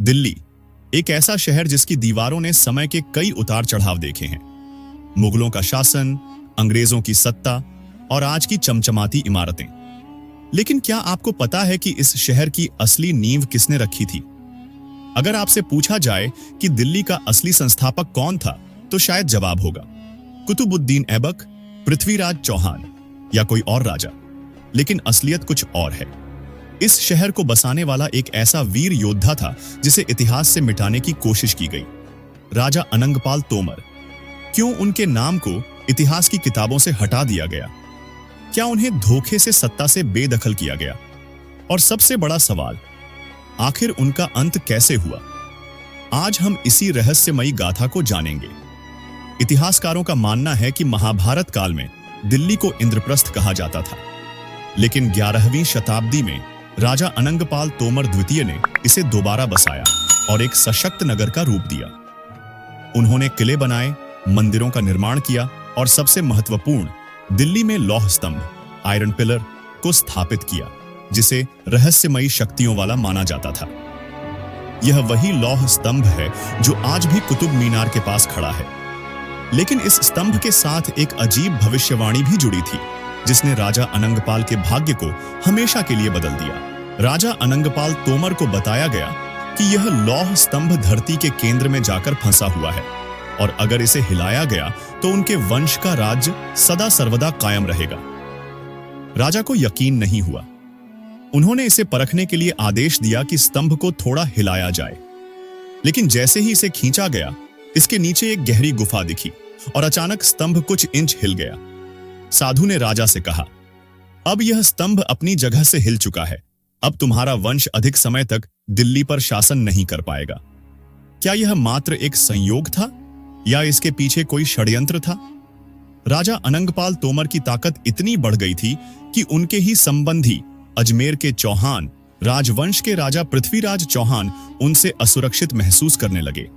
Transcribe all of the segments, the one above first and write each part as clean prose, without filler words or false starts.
दिल्ली एक ऐसा शहर जिसकी दीवारों ने समय के कई उतार चढ़ाव देखे हैं। मुगलों का शासन, अंग्रेजों की सत्ता और आज की चमचमाती इमारतें। लेकिन क्या आपको पता है कि इस शहर की असली नींव किसने रखी थी? अगर आपसे पूछा जाए कि दिल्ली का असली संस्थापक कौन था, तो शायद जवाब होगा कुतुबुद्दीन ऐबक, पृथ्वीराज चौहान या कोई और राजा। लेकिन असलियत कुछ और है। इस शहर को बसाने वाला एक ऐसा वीर योद्धा था जिसे इतिहास से मिटाने की कोशिश की गई, राजा अनंगपाल तोमर। क्यों उनके नाम को इतिहास की किताबों से हटा दिया गया? क्या उन्हें धोखे से सत्ता से बेदखल किया गया? और सबसे बड़ा सवाल, आखिर उनका अंत कैसे हुआ? आज हम इसी रहस्यमयी गाथा को जानेंगे। इतिहासकारों का मानना है कि महाभारत काल में दिल्ली को इंद्रप्रस्थ कहा जाता था, लेकिन 11वीं शताब्दी में राजा अनंगपाल तोमर द्वितीय ने इसे दोबारा बसाया और एक सशक्त नगर का रूप दिया। उन्होंने किले बनाए, मंदिरों का निर्माण किया और सबसे महत्वपूर्ण, दिल्ली में लौह स्तंभ, आयरन पिलर को स्थापित किया, जिसे रहस्यमयी शक्तियों वाला माना जाता था। यह वही लौह स्तंभ है जो आज भी कुतुब मीनार के पास खड़ा है। लेकिन इस स्तंभ के साथ एक अजीब भविष्यवाणी भी जुड़ी थी, जिसने राजा अनंगपाल के भाग्य को हमेशा के लिए बदल दिया। राजा अनंगपाल तोमर को बताया गया कि यह लौह स्तंभ धरती के केंद्र में जाकर फंसा हुआ है और अगर इसे हिलाया गया तो उनके वंश का राज्य सदा सर्वदा कायम रहेगा। राजा को यकीन नहीं हुआ। उन्होंने इसे परखने के लिए आदेश दिया कि स्तंभ को थोड़ा हिलाया जाए। लेकिन जैसे ही इसे खींचा गया, इसके नीचे एक गहरी गुफा दिखी और अचानक स्तंभ कुछ इंच हिल गया। साधु ने राजा से कहा, अब यह स्तंभ अपनी जगह से हिल चुका है। अब तुम्हारा वंश अधिक समय तक दिल्ली पर शासन नहीं कर पाएगा। क्या यह मात्र एक संयोग था या इसके पीछे कोई षड्यंत्र था? राजा अनंगपाल तोमर की ताकत इतनी बढ़ गई थी कि उनके ही संबंधी अजमेर के चौहान, राजवंश के राजा पृथ्वीराज चौहान, उनसे असुरक्षित महसूस करने लगे।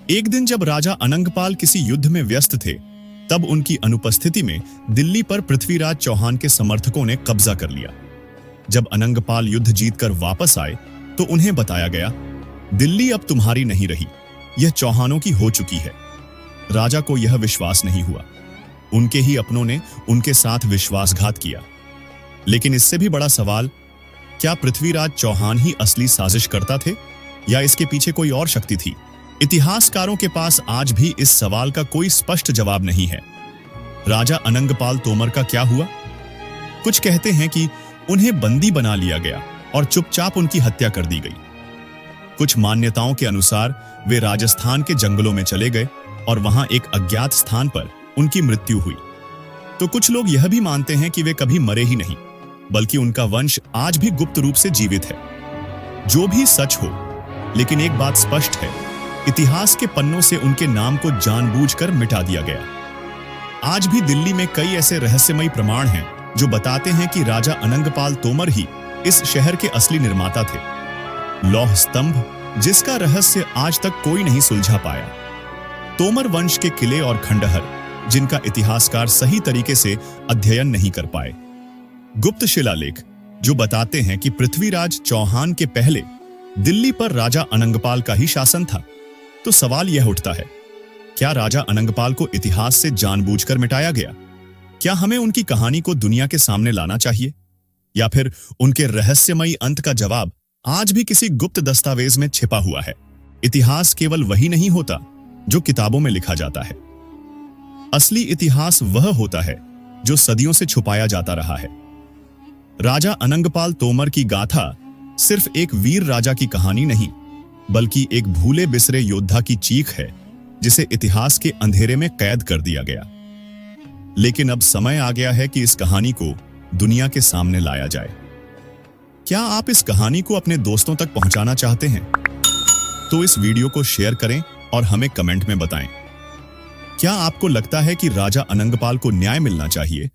एक दिन जब राजा अनंगपाल किसी युद्ध में व्यस्त थे, तब उनकी अनुपस्थिति में दिल्ली पर पृथ्वीराज चौहान के समर्थकों ने कब्जा कर लिया। जब अनंगपाल युद्ध जीतकर वापस आए तो उन्हें बताया गया, दिल्ली अब तुम्हारी नहीं रही, यह चौहानों की हो चुकी है। राजा को यह विश्वास नहीं हुआ। उनके ही अपनों ने उनके साथ विश्वासघात किया। लेकिन इससे भी बड़ा सवाल, क्या पृथ्वीराज चौहान ही असली साजिश करता थे या इसके पीछे कोई और शक्ति थी? इतिहासकारों के पास आज भी इस सवाल का कोई स्पष्ट जवाब नहीं है। राजा अनंगपाल तोमर का क्या हुआ? कुछ कहते हैं कि उन्हें बंदी बना लिया गया और चुपचाप उनकी हत्या कर दी गई। कुछ मान्यताओं के अनुसार वे राजस्थान के जंगलों में चले गए और वहां एक अज्ञात स्थान पर उनकी मृत्यु हुई। तो कुछ लोग यह भी मानते हैं कि वे कभी मरे ही नहीं, बल्कि उनका वंश आज भी गुप्त रूप से जीवित है। जो भी सच हो, लेकिन एक बात स्पष्ट है, इतिहास के पन्नों से उनके नाम को जानबूझकर मिटा दिया गया। आज भी दिल्ली में कई ऐसे रहस्यमयी प्रमाण हैं जो बताते हैं कि राजा अनंगपाल तोमर ही इस शहर के असली निर्माता थे। लौह स्तंभ, जिसका रहस्य आज तक कोई नहीं सुलझा पाया। तोमर वंश के किले और खंडहर, जिनका इतिहासकार सही तरीके से अध्ययन नहीं कर पाए। गुप्त शिलालेख, जो बताते हैं कि पृथ्वीराज चौहान के पहले दिल्ली पर राजा अनंगपाल का ही शासन था। तो सवाल यह उठता है, क्या राजा अनंगपाल को इतिहास से जानबूझकर मिटाया गया? क्या हमें उनकी कहानी को दुनिया के सामने लाना चाहिए, या फिर उनके रहस्यमयी अंत का जवाब आज भी किसी गुप्त दस्तावेज में छिपा हुआ है? इतिहास केवल वही नहीं होता जो किताबों में लिखा जाता है। असली इतिहास वह होता है जो सदियों से छुपाया जाता रहा है। राजा अनंगपाल तोमर की गाथा सिर्फ एक वीर राजा की कहानी नहीं, बल्कि एक भूले बिसरे योद्धा की चीख है, जिसे इतिहास के अंधेरे में कैद कर दिया गया। लेकिन अब समय आ गया है कि इस कहानी को दुनिया के सामने लाया जाए। क्या आप इस कहानी को अपने दोस्तों तक पहुंचाना चाहते हैं? तो इस वीडियो को शेयर करें और हमें कमेंट में बताएं। क्या आपको लगता है कि राजा अनंगपाल को न्याय मिलना चाहिए